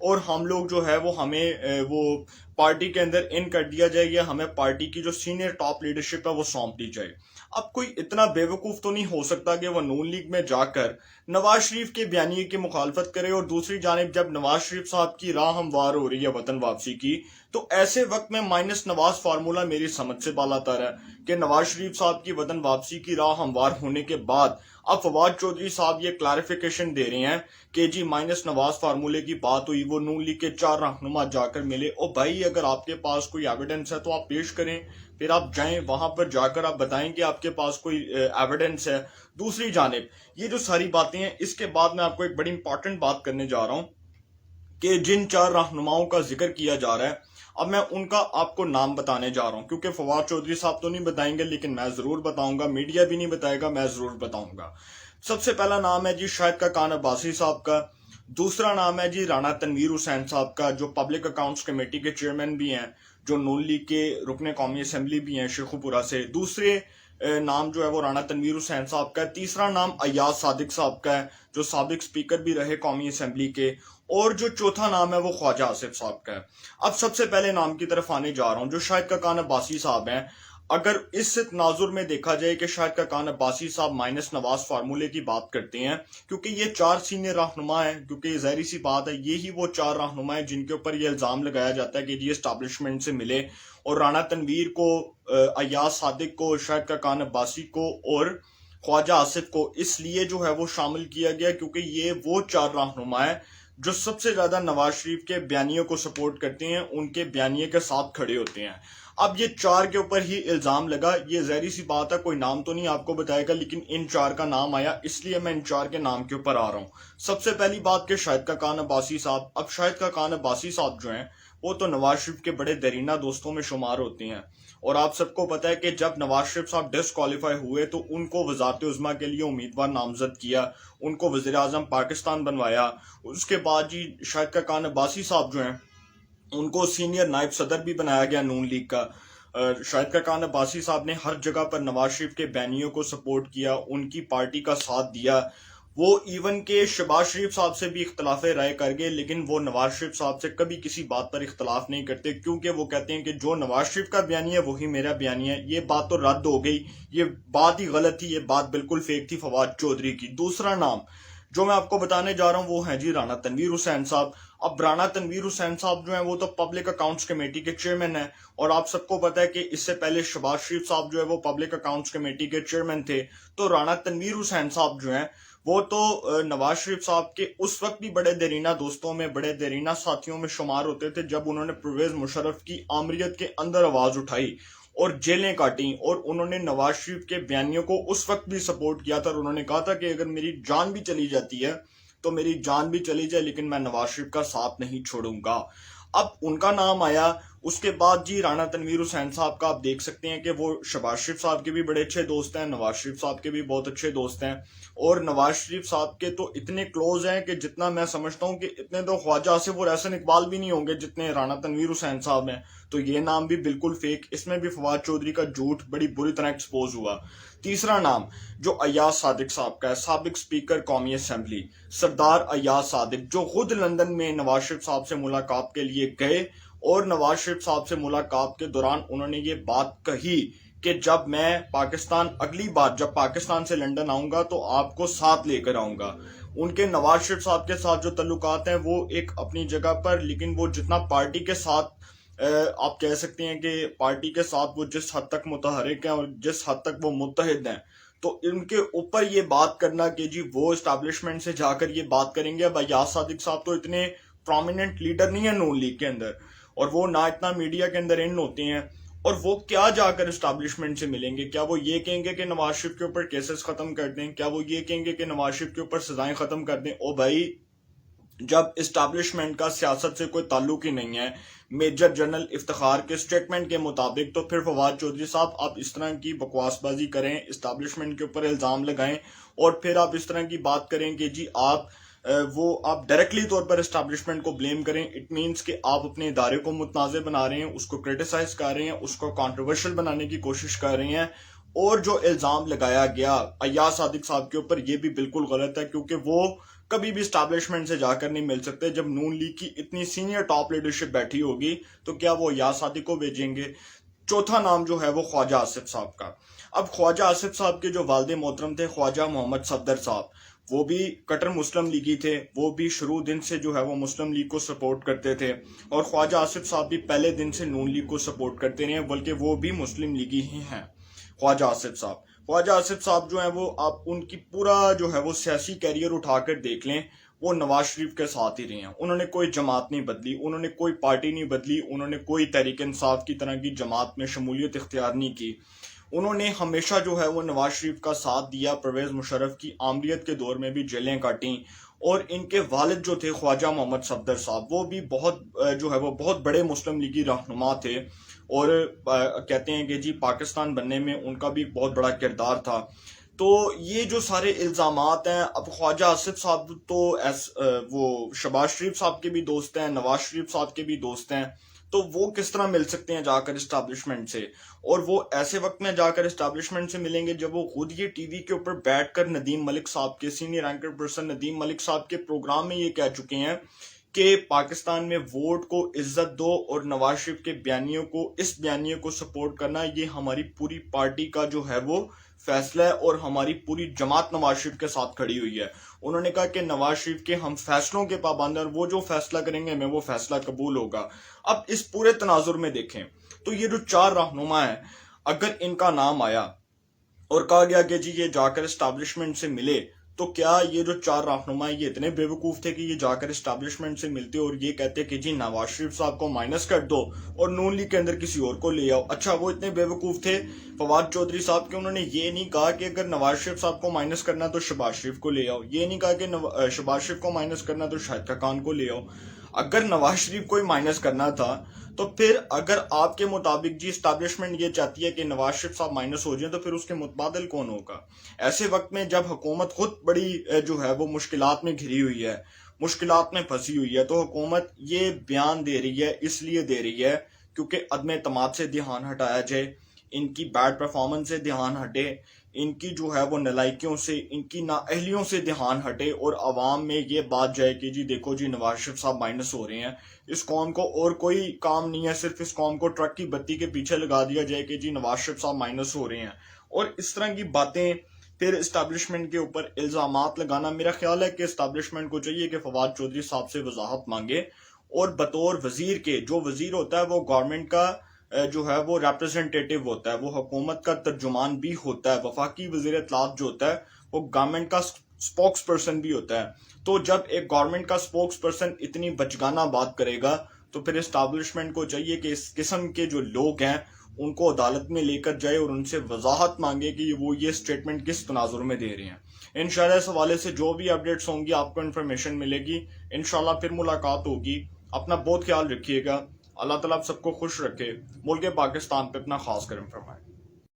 اور ہم لوگ جو ہے وہ ہمیں وہ پارٹی کے اندر ان کر دیا جائے یا ہمیں پارٹی کی جو سینئر ٹاپ لیڈرشپ ہے وہ سونپ دی جائے۔ اب کوئی اتنا بے وقوف تو نہیں ہو سکتا کہ وہ نون لیگ میں جا کر نواز شریف کے بیانیے کی مخالفت کرے، اور دوسری جانب جب نواز شریف صاحب کی راہ ہموار ہو رہی ہے وطن واپسی کی، تو ایسے وقت میں مائنس نواز فارمولہ میری سمجھ سے بالا تر ہے کہ نواز شریف صاحب کی وطن واپسی کی راہ ہموار ہونے کے بعد اب فواد چودھری صاحب یہ کلیریفیکیشن دے رہے ہیں کہ جی مائنس نواز فارمولے کی بات ہوئی، وہ نون لیگ کے 4 رہنما جا کر ملے۔ او بھائی، اگر آپ کے پاس کوئی ایویڈنس ہے تو آپ پیش کریں، پھر آپ جائیں وہاں پر جا کر آپ بتائیں کہ آپ کے پاس کوئی ایویڈنس ہے۔ دوسری جانب یہ جو ساری باتیں ہیں، اس کے بعد میں آپ کو ایک بڑی امپورٹنٹ بات کرنے جا رہا ہوں کہ جن 4 رہنماؤں کا ذکر کیا جا رہا ہے، اب میں ان کا آپ کو نام بتانے جا رہا ہوں، کیونکہ فواد چودھری صاحب تو نہیں بتائیں گے لیکن میں ضرور بتاؤں گا، میڈیا بھی نہیں بتائے گا، میں ضرور بتاؤں گا۔ سب سے پہلا نام ہے جی شاہد کاکان عباسی صاحب کا، دوسرا نام ہے جی رانا تنویر حسین صاحب کا، جو پبلک اکاؤنٹس کمیٹی کے چیئرمین بھی ہیں، جو نون لیگ کے رکن قومی اسمبلی بھی ہیں شیخو پورہ سے۔ دوسرے نام جو ہے وہ رانا تنویر حسین صاحب کا ہے۔ تیسرا نام ایاز صادق صاحب کا ہے، جو سابق سپیکر بھی رہے قومی اسمبلی کے، اور جو چوتھا نام ہے وہ خواجہ آصف صاحب کا ہے۔ اب سب سے پہلے نام کی طرف آنے جا رہا ہوں جو شاہد کاکان عباسی صاحب ہیں۔ اگر اس تناظر میں دیکھا جائے کہ شاہد کاکان عباسی صاحب مائنس نواز فارمولے کی بات کرتے ہیں، کیونکہ یہ 4 سینئر رہنما ہیں، کیونکہ یہ ظاہری سی بات ہے یہی وہ 4 رہنما ہیں جن کے اوپر یہ الزام لگایا جاتا ہے کہ یہ اسٹیبلشمنٹ سے ملے، اور رانا تنویر کو، ایاز صادق کو، شاہد کاکان عباسی کو اور خواجہ آصف کو اس لیے جو ہے وہ شامل کیا گیا کیونکہ یہ وہ 4 رہنما ہیں جو سب سے زیادہ نواز شریف کے بیانیوں کو سپورٹ کرتے ہیں، ان کے بیانیے کے ساتھ کھڑے ہوتے ہیں۔ اب یہ 4 کے اوپر ہی الزام لگا، یہ ظاہری سی بات ہے، کوئی نام تو نہیں آپ کو بتائے گا لیکن ان 4 کا نام آیا، اس لیے میں ان 4 کے نام کے اوپر آ رہا ہوں۔ سب سے پہلی بات کہ شاہد کاکان عباسی صاحب، اب شاہد کاکان عباسی صاحب جو ہیں وہ تو نواز شریف کے بڑے دیرینہ دوستوں میں شمار ہوتے ہیں، اور آپ سب کو پتہ ہے کہ جب نواز شریف صاحب ڈسکوالیفائی ہوئے تو ان کو وزارت عظمیٰ کے لیے امیدوار نامزد کیا، ان کو وزیر اعظم پاکستان بنوایا۔ اس کے بعد جی شاہد کاکان عباسی صاحب جو ہیں ان کو سینئر نائب صدر بھی بنایا گیا نون لیگ کا۔ شاہد کاکان عباسی صاحب نے ہر جگہ پر نواز شریف کے بیانیوں کو سپورٹ کیا، ان کی پارٹی کا ساتھ دیا۔ وہ ایون کہ شہباز شریف صاحب سے بھی اختلاف رائے کر گئے لیکن وہ نواز شریف صاحب سے کبھی کسی بات پر اختلاف نہیں کرتے، کیونکہ وہ کہتے ہیں کہ جو نواز شریف کا بیانیہ ہے وہی میرا بیانیہ ہے۔ یہ بات تو رد ہو گئی، یہ بات ہی غلط تھی، یہ بات بالکل فیک تھی فواد چودھری کی۔ دوسرا نام جو میں آپ کو بتانے جا رہا ہوں وہ ہیں جی رانا تنویر حسین صاحب۔ اب رانا تنویر حسین صاحب جو ہیں وہ تو پبلک اکاؤنٹس کمیٹی کے چیئرمین ہیں، اور آپ سب کو پتہ ہے کہ اس سے پہلے شہباز شریف صاحب جو ہے وہ پبلک اکاؤنٹس کمیٹی کے چیئرمین تھے۔ تو رانا تنویر حسین صاحب جو ہیں وہ تو نواز شریف صاحب کے اس وقت بھی بڑے دیرینہ دوستوں میں، بڑے دیرینہ ساتھیوں میں شمار ہوتے تھے جب انہوں نے پرویز مشرف کی آمریت کے اندر آواز اٹھائی اور جیلیں کاٹیں، اور انہوں نے نواز شریف کے بیانیوں کو اس وقت بھی سپورٹ کیا تھا، اور انہوں نے کہا تھا کہ اگر میری جان بھی چلی جاتی ہے تو میری جان بھی چلی جائے لیکن میں نواز شریف کا ساتھ نہیں چھوڑوں گا۔ اب ان کا نام آیا۔ اس کے بعد جی رانا تنویر حسین صاحب کا آپ دیکھ سکتے ہیں کہ وہ شہباز شریف صاحب کے بھی بڑے اچھے دوست ہیں، نواز شریف صاحب کے بھی بہت اچھے دوست ہیں، اور نواز شریف صاحب کے تو اتنے کلوز ہیں کہ جتنا میں سمجھتا ہوں کہ اتنے تو خواجہ آصف اور احسن اقبال بھی نہیں ہوں گے جتنے رانا تنویر حسین صاحب ہیں۔ تو یہ نام بھی بالکل فیک، اس میں بھی فواد چودھری کا جھوٹ بڑی بری طرح ایکسپوز ہوا۔ تیسرا نام جو ایاز صادق صاحب کا ہے، سابق سپیکر قومی اسمبلی سردار ایاز صادق، جو خود لندن میں نواز شریف صاحب سے ملاقات کے لیے گئے، اور نواز شریف صاحب سے ملاقات کے دوران انہوں نے یہ بات کہی کہ جب میں پاکستان، اگلی بار جب پاکستان سے لندن آؤں گا تو آپ کو ساتھ لے کر آؤں گا۔ ان کے نواز شریف صاحب کے ساتھ جو تعلقات ہیں وہ ایک اپنی جگہ پر، لیکن وہ جتنا پارٹی کے ساتھ آپ کہہ سکتے ہیں کہ پارٹی کے ساتھ وہ جس حد تک متحرک ہیں اور جس حد تک وہ متحد ہیں، تو ان کے اوپر یہ بات کرنا کہ جی وہ اسٹیبلشمنٹ سے جا کر یہ بات کریں گے۔ اب ایاز صادق صاحب تو اتنے پرومیننٹ لیڈر نہیں ہیں نون لیگ کے اندر، اور وہ نہ اتنا میڈیا کے اندر ان ہوتے ہیں، اور وہ کیا جا کر اسٹیبلشمنٹ سے ملیں گے؟ کیا وہ یہ کہیں گے کہ نواز شریف کے اوپر کیسز ختم کر دیں؟ کیا وہ یہ کہیں گے کہ نواز شریف کے اوپر سزائیں ختم کر دیں؟ او بھائی، جب اسٹیبلشمنٹ کا سیاست سے کوئی تعلق ہی نہیں ہے، میجر جنرل افتخار کے سٹیٹمنٹ کے مطابق، تو پھر فواد چودھری صاحب آپ اس طرح کی بکواس بازی کریں، اسٹیبلشمنٹ کے اوپر الزام لگائیں، اور پھر آپ اس طرح کی بات کریں کہ جی آپ ڈائریکٹلی طور پر اسٹیبلشمنٹ کو بلیم کریں۔ اٹ مینس کہ آپ اپنے ادارے کو متنازع بنا رہے ہیں، اس کو کرٹیسائز کر رہے ہیں، اس کو کانٹروورشل بنانے کی کوشش کر رہے ہیں۔ اور جو الزام لگایا گیا ایاز صادق صاحب کے اوپر، یہ بھی بالکل غلط ہے، کیونکہ وہ کبھی بھی اسٹیبلشمنٹ سے جا کر نہیں مل سکتے. جب نون لیگ کی اتنی سینئر ٹاپ لیڈرشپ بیٹھی ہوگی تو کیا وہ یاس صادق کو بھیجیں گے؟ چوتھا نام جو ہے وہ خواجہ آصف صاحب کا. اب خواجہ آصف صاحب کے جو والد محترم تھے خواجہ محمد صفدر صاحب، وہ بھی کٹر مسلم لیگی تھے، وہ بھی شروع دن سے جو ہے وہ مسلم لیگ کو سپورٹ کرتے تھے، اور خواجہ آصف صاحب بھی پہلے دن سے نون لیگ کو سپورٹ کرتے رہے ہیں، بلکہ وہ بھی مسلم لیگی ہی ہیں. خواجہ آصف صاحب جو ہیں وہ آپ ان کی پورا جو ہے وہ سیاسی کیریئر اٹھا کر دیکھ لیں، وہ نواز شریف کے ساتھ ہی رہے ہیں. انہوں نے کوئی جماعت نہیں بدلی، انہوں نے کوئی پارٹی نہیں بدلی، انہوں نے کوئی تحریک انصاف کی طرح کی جماعت میں شمولیت اختیار نہیں کی. انہوں نے ہمیشہ جو ہے وہ نواز شریف کا ساتھ دیا. پرویز مشرف کی آمریت کے دور میں بھی جیلیں کاٹیں، اور ان کے والد جو تھے خواجہ محمد صفدر صاحب، وہ بھی بہت بڑے مسلم لیگی رہنما تھے، اور کہتے ہیں کہ جی پاکستان بننے میں ان کا بھی بہت بڑا کردار تھا. تو یہ جو سارے الزامات ہیں، اب خواجہ آصف صاحب تو وہ شہباز شریف صاحب کے بھی دوست ہیں، نواز شریف صاحب کے بھی دوست ہیں، تو وہ کس طرح مل سکتے ہیں جا کر اسٹیبلشمنٹ سے؟ اور وہ ایسے وقت میں جا کر اسٹیبلشمنٹ سے ملیں گے جب وہ خود یہ ٹی وی کے اوپر بیٹھ کر ندیم ملک صاحب کے سینئر اینکر پرسن ندیم ملک صاحب کے پروگرام میں یہ کہہ چکے ہیں کہ پاکستان میں ووٹ کو عزت دو، اور نواز شریف کے بیانیوں کو، اس بیانیے کو سپورٹ کرنا یہ ہماری پوری پارٹی کا جو ہے وہ فیصلہ ہے، اور ہماری پوری جماعت نواز شریف کے ساتھ کھڑی ہوئی ہے. انہوں نے کہا کہ نواز شریف کے ہم فیصلوں کے پابند ہیں، اور وہ جو فیصلہ کریں گے ہمیں وہ فیصلہ قبول ہوگا. اب اس پورے تناظر میں دیکھیں تو یہ جو 4 رہنما ہیں، اگر ان کا نام آیا اور کہا گیا کہ جی یہ جا کر اسٹیبلشمنٹ سے ملے، تو کیا یہ جو 4 رہنما یہ اتنے بے وقوف تھے کہ یہ جا کر اسٹیبلشمنٹ سے ملتے اور یہ کہتے کہ جی نواز شریف صاحب کو مائنس کر دو اور نون لیگ کے اندر کسی اور کو لے آؤ؟ اچھا، وہ اتنے بے وقوف تھے فواد چودھری صاحب کہ انہوں نے یہ نہیں کہا کہ اگر نواز شریف صاحب کو مائنس کرنا تو شہباز شریف کو لے آؤ، یہ نہیں کہا کہ شہباز شریف کو مائنس کرنا تو شاہد خاقان کو لے آؤ. اگر نواز شریف کو ہی مائنس کرنا تھا تو پھر اگر آپ کے مطابق جی اسٹیبلشمنٹ یہ چاہتی ہے کہ نواز شریف صاحب مائنس ہو جائیں، تو پھر اس کے متبادل کون ہوگا؟ ایسے وقت میں جب حکومت خود بڑی جو ہے وہ مشکلات میں گھری ہوئی ہے، مشکلات میں پھنسی ہوئی ہے، تو حکومت یہ بیان دے رہی ہے، اس لیے دے رہی ہے کیونکہ عدم اعتماد سے دھیان ہٹایا جائے، ان کی بیڈ پرفارمنس سے دھیان ہٹے، ان کی جو ہے وہ نالائکیوں سے، ان کی نااہلیوں سے دھیان ہٹے، اور عوام میں یہ بات جائے کہ جی دیکھو جی نواز شریف صاحب مائنس ہو رہے ہیں. اس قوم کو اور کوئی کام نہیں ہے، صرف اس قوم کو ٹرک کی بتی کے پیچھے لگا دیا جائے کہ جی نواز شریف صاحب مائنس ہو رہے ہیں. اور اس طرح کی باتیں پھر اسٹیبلشمنٹ کے اوپر الزامات لگانا، میرا خیال ہے کہ اسٹیبلشمنٹ کو چاہیے کہ فواد چودھری صاحب سے وضاحت مانگے، اور بطور وزیر کے، جو وزیر ہوتا ہے وہ گورنمنٹ کا جو ہے وہ ریپرزنٹیٹیو ہوتا ہے، وہ حکومت کا ترجمان بھی ہوتا ہے. وفاقی وزیر اطلاعات جو ہوتا ہے وہ گورنمنٹ کا سپوکس پرسن بھی ہوتا ہے. تو جب ایک گورنمنٹ کا سپوکس پرسن اتنی بچگانہ بات کرے گا تو پھر اسٹیبلشمنٹ کو چاہیے کہ اس قسم کے جو لوگ ہیں ان کو عدالت میں لے کر جائے اور ان سے وضاحت مانگے کہ وہ یہ سٹیٹمنٹ کس تناظر میں دے رہے ہیں. انشاءاللہ اس حوالے سے جو بھی اپڈیٹس ہوں گی آپ کو انفارمیشن ملے گی. انشاءاللہ پھر ملاقات ہوگی. اپنا بہت خیال رکھیے گا. اللہ تعالیٰ آپ سب کو خوش رکھے. ملک پاکستان پہ اپنا خاص کرم فرمائے.